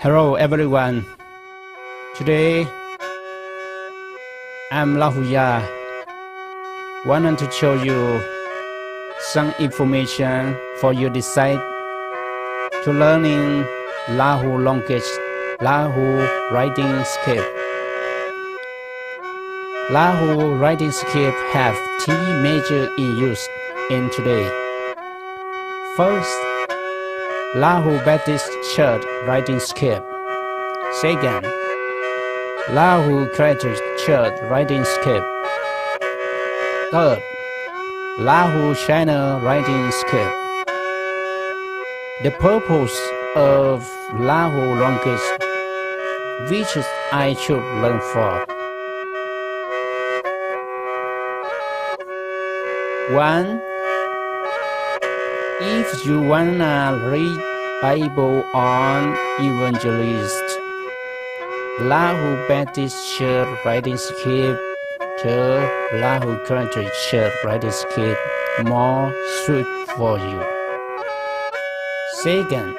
Hello everyone. Today I'm Lahu wanted to show you some information for you decide to learning Lahu language, Lahu writing script. Lahu writing script have three major in use in today. First, Lahu Baptist Church writing script. Second, Lahu Christian Church writing script. Third, Lahu China writing script. The purpose of Lahu language, which I should learn for. 1. If you wanna read Bible on evangelist, Lahu Baptist Church writing script to Lahu Christian Church writing script more suit for you. Second,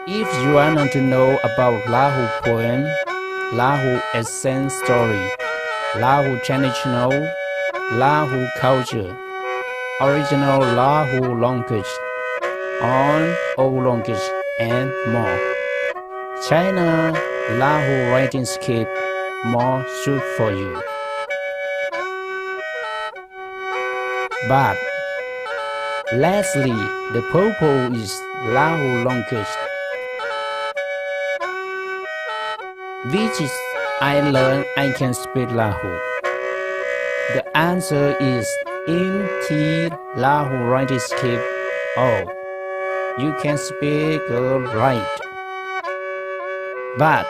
if you want to know about Lahu poem, Lahu essence story, Lahu traditional, Lahu culture, original Lahu language, on old language and more. China Lahu writing script more suit for you. But lastly, the purpose is Lahu language, which is I learn I can speak Lahu. The answer is in T Lahu writing script. Oh, you can speak right, but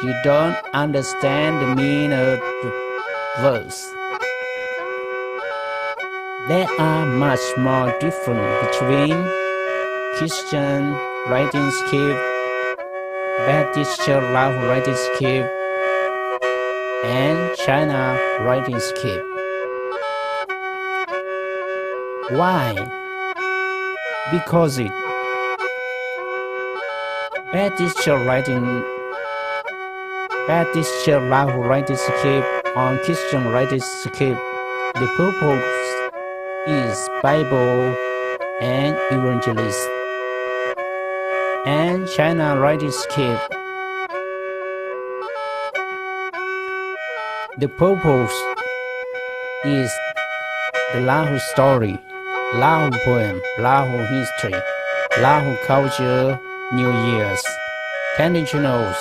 you don't understand the meaning of the verse. There are much more difference between Christian writing script, Baptist Church Lahu writing script, and China writing script. Why? Because Baptist Church Lahu writing script on Christian writing script. The purpose is Bible and evangelist, and China writing script. The purpose is the Lahu story, Lahu poem, Lahu history, Lahu culture, New Year's, traditional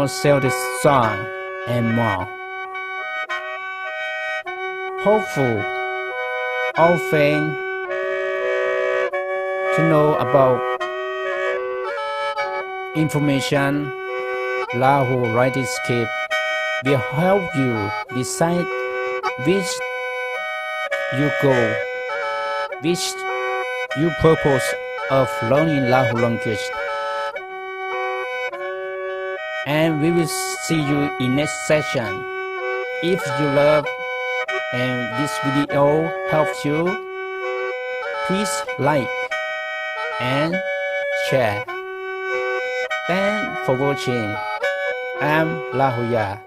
Celtic song, and more. Hopeful, often to know about information, Lahu writing script will help you decide which your purpose of learning Lahu language. And we will see you in next session. If you love and this video helps you, please like and share. Thanks for watching. I'm Lahu.